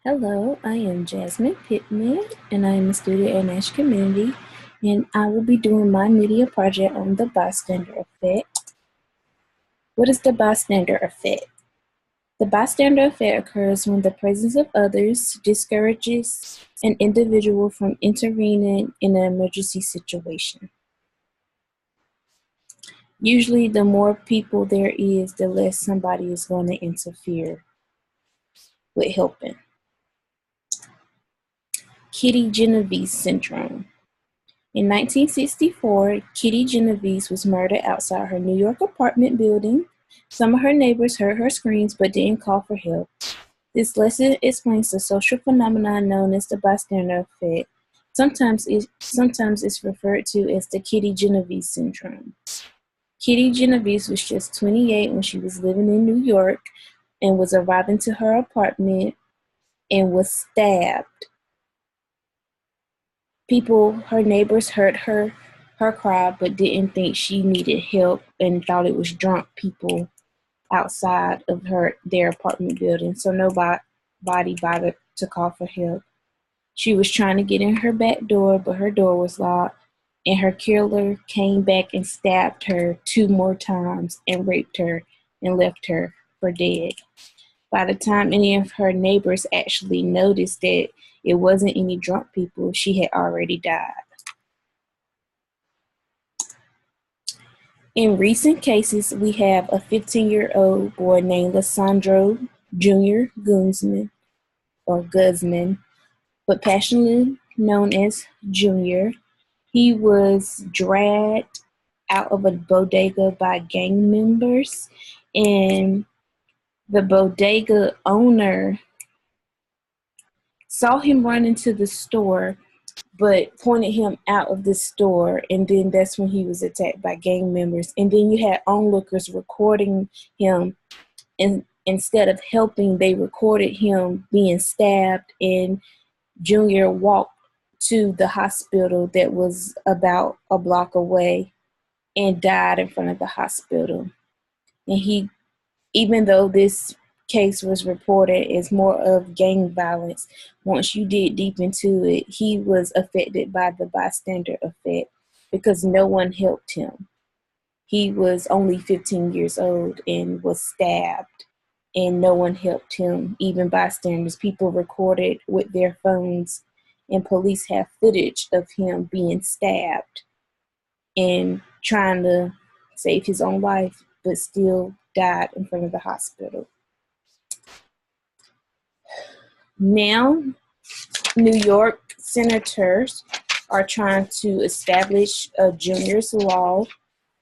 Hello, I am Jasmine Pittman, and I am a student at Nash Community, and I will be doing my media project on the bystander effect. What is the bystander effect? The bystander effect occurs when the presence of others discourages an individual from intervening in an emergency situation. Usually, the more people there is, the less somebody is going to interfere with helping. Kitty Genovese syndrome. In 1964, Kitty Genovese was murdered outside her New York apartment building. Some of her neighbors heard her screams but didn't call for help. This lesson explains the social phenomenon known as the bystander effect. Sometimes it's referred to as the Kitty Genovese syndrome. Kitty Genovese was just 28 when she was living in New York and was arriving to her apartment and was stabbed. Her neighbors heard her cry, but didn't think she needed help and thought it was drunk people outside of their apartment building. So nobody bothered to call for help. She was trying to get in her back door, but her door was locked, and her killer came back and stabbed her 2 more times and raped her and left her for dead. By the time any of her neighbors actually noticed that it wasn't any drunk people, she had already died. In recent cases, we have a 15-year-old boy named Lissandro Jr. Guzman, but passionately known as Junior. He was dragged out of a bodega by gang members, and the bodega owner saw him run into the store but pointed him out of the store, and then that's when he was attacked by gang members. And then you had onlookers recording him, and instead of helping, they recorded him being stabbed, and Junior walked to the hospital that was about a block away and died in front of the hospital. And even though this case was reported as more of gang violence, once you dig deep into it, he was affected by the bystander effect because no one helped him. He was only 15 years old and was stabbed, and no one helped him, even bystanders. People recorded with their phones, and police have footage of him being stabbed and trying to save his own life, but still died in front of the hospital. Now, New York senators are trying to establish a junior's law,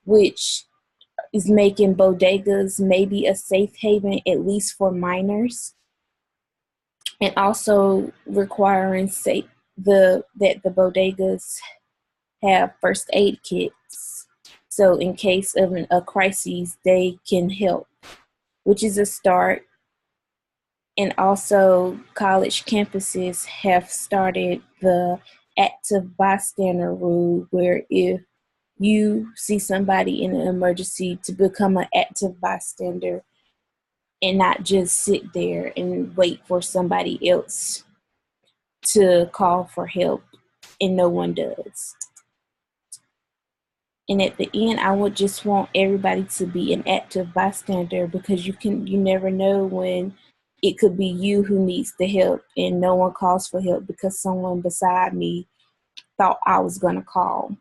which is making bodegas maybe a safe haven, at least for minors, and also requiring that the bodegas have first aid kits. So in case of a crisis, they can help, which is a start. And also college campuses have started the active bystander rule, where if you see somebody in an emergency, to become an active bystander and not just sit there and wait for somebody else to call for help, and no one does. And at the end, I would just want everybody to be an active bystander, because you never know when it could be you who needs the help and no one calls for help because someone beside me thought I was going to call.